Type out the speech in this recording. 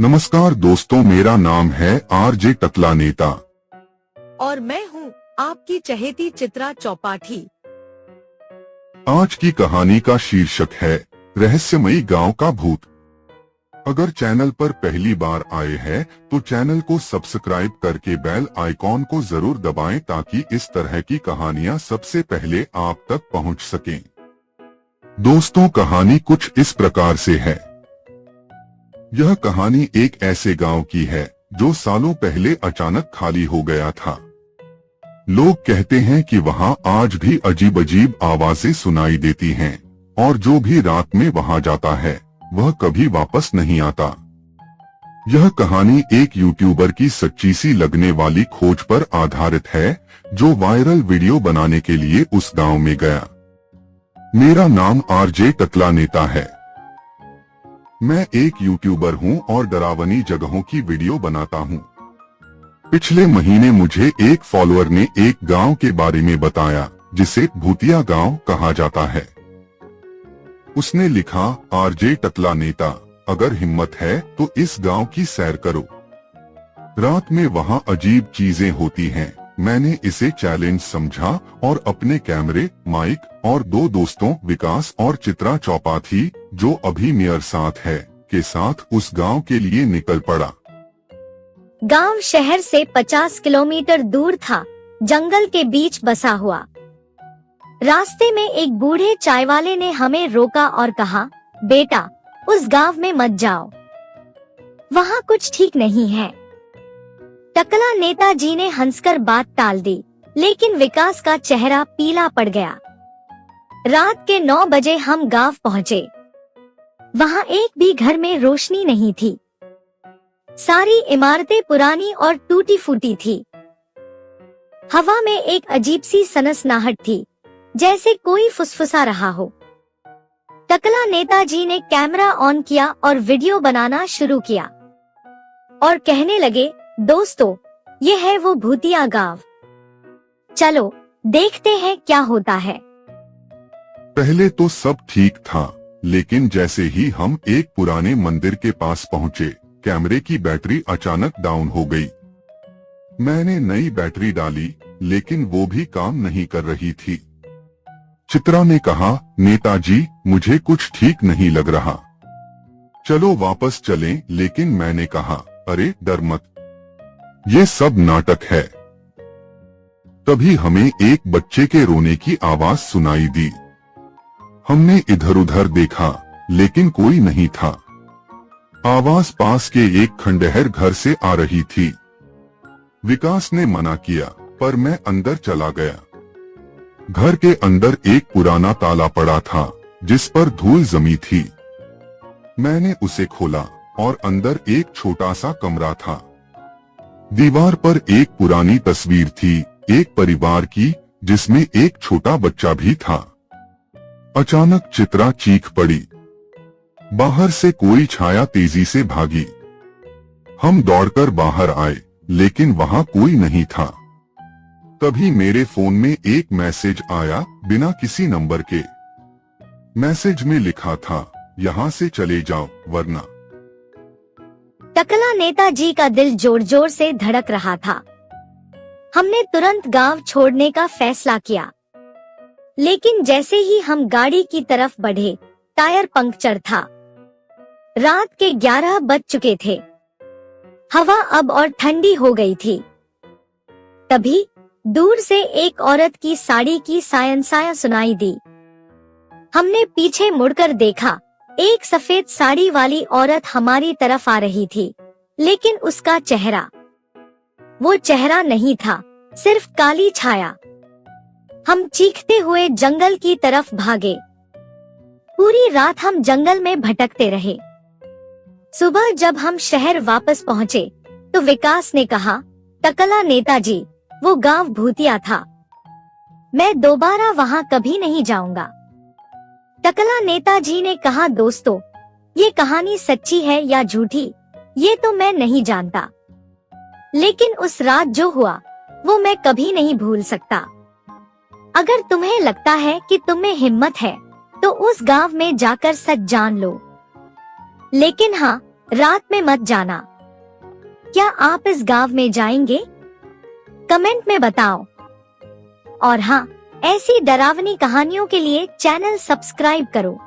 नमस्कार दोस्तों, मेरा नाम है आरजे टकला नेता और मैं हूँ आपकी चहेती चित्रा चौपाठी। आज की कहानी का शीर्षक है रहस्यमयी गांव का भूत। अगर चैनल पर पहली बार आए हैं तो चैनल को सब्सक्राइब करके बेल आइकॉन को जरूर दबाएं ताकि इस तरह की कहानियां सबसे पहले आप तक पहुंच सकें। दोस्तों, कहानी कुछ इस प्रकार से है। यह कहानी एक ऐसे गांव की है जो सालों पहले अचानक खाली हो गया था। लोग कहते हैं कि वहां आज भी अजीब अजीब आवाजें सुनाई देती हैं और जो भी रात में वहां जाता है वह कभी वापस नहीं आता। यह कहानी एक यूट्यूबर की सच्ची सी लगने वाली खोज पर आधारित है जो वायरल वीडियो बनाने के लिए उस गांव में गया। मेरा नाम आरजे टकला नेता है। मैं एक यूट्यूबर हूं और डरावनी जगहों की वीडियो बनाता हूं। पिछले महीने मुझे एक फॉलोअर ने एक गांव के बारे में बताया जिसे भूतिया गांव कहा जाता है। उसने लिखा, आरजे टकला नेता, अगर हिम्मत है तो इस गांव की सैर करो। रात में वहां अजीब चीजें होती हैं। मैंने इसे चैलेंज समझा और अपने कैमरे, माइक और दो दोस्तों विकास और चित्रा चौपाठी, जो अभी मेरे साथ है, के साथ उस गांव के लिए निकल पड़ा। गांव शहर से 50 किलोमीटर दूर था, जंगल के बीच बसा हुआ। रास्ते में एक बूढ़े चाय वाले ने हमें रोका और कहा, बेटा, उस गांव में मत जाओ, वहां कुछ ठीक नहीं है। टकला नेताजी ने हंसकर बात टाल दी, लेकिन विकास का चेहरा पीला पड़ गया। रात के 9 बजे हम गांव पहुंचे। वहां एक भी घर में रोशनी नहीं थी। सारी इमारतें पुरानी और टूटी फूटी थी। हवा में एक अजीब सी सनसनाहट थी, जैसे कोई फुसफुसा रहा हो। टकला नेताजी ने कैमरा ऑन किया और वीडियो बनाना शुरू किया और कहने लगे, दोस्तों, ये है वो भूतिया गांव। चलो देखते हैं क्या होता है। पहले तो सब ठीक था, लेकिन जैसे ही हम एक पुराने मंदिर के पास पहुंचे, कैमरे की बैटरी अचानक डाउन हो गई। मैंने नई बैटरी डाली, लेकिन वो भी काम नहीं कर रही थी। चित्रा ने कहा, नेताजी, मुझे कुछ ठीक नहीं लग रहा, चलो वापस चलें। लेकिन मैंने कहा, अरे डर मत, ये सब नाटक है। तभी हमें एक बच्चे के रोने की आवाज सुनाई दी। हमने इधर उधर देखा, लेकिन कोई नहीं था। आवाज पास के एक खंडहर घर से आ रही थी। विकास ने मना किया, पर मैं अंदर चला गया। घर के अंदर एक पुराना ताला पड़ा था, जिस पर धूल जमी थी। मैंने उसे खोला और अंदर एक छोटा सा कमरा था। दीवार पर एक पुरानी तस्वीर थी, एक परिवार की, जिसमें एक छोटा बच्चा भी था। अचानक चित्रा चीख पड़ी। बाहर से कोई छाया तेजी से भागी। हम दौड़कर बाहर आए, लेकिन वहां कोई नहीं था। तभी मेरे फोन में एक मैसेज आया, बिना किसी नंबर के। मैसेज में लिखा था, यहाँ से चले जाओ वरना। टकला नेताजी का दिल जोर जोर से धड़क रहा था। हमने तुरंत गांव छोड़ने का फैसला किया, लेकिन जैसे ही हम गाड़ी की तरफ बढ़े, टायर पंक्चर था। रात के 11 बज चुके थे। हवा अब और ठंडी हो गई थी। तभी दूर से एक औरत की साड़ी की सायंसाया सुनाई दी। हमने पीछे मुड़कर देखा। एक सफेद साड़ी वाली औरत हमारी तरफ आ रही थी, लेकिन उसका चेहरा, वो चेहरा नहीं था, सिर्फ काली छाया। हम चीखते हुए जंगल की तरफ भागे। पूरी रात हम जंगल में भटकते रहे। सुबह जब हम शहर वापस पहुंचे, तो विकास ने कहा, टकला नेताजी, वो गांव भूतिया था, मैं दोबारा वहां कभी नहीं जाऊंगा। टकला नेताजी ने कहा, दोस्तों, ये कहानी सच्ची है या झूठी, ये तो मैं नहीं जानता, लेकिन उस रात जो हुआ वो मैं कभी नहीं भूल सकता। अगर तुम्हें लगता है कि तुम्हें हिम्मत है, तो उस गांव में जाकर सच जान लो। लेकिन हाँ, रात में मत जाना। क्या आप इस गांव में जाएंगे? कमेंट में बताओ। और हाँ, ऐसी डरावनी कहानियों के लिए चैनल सब्सक्राइब करो।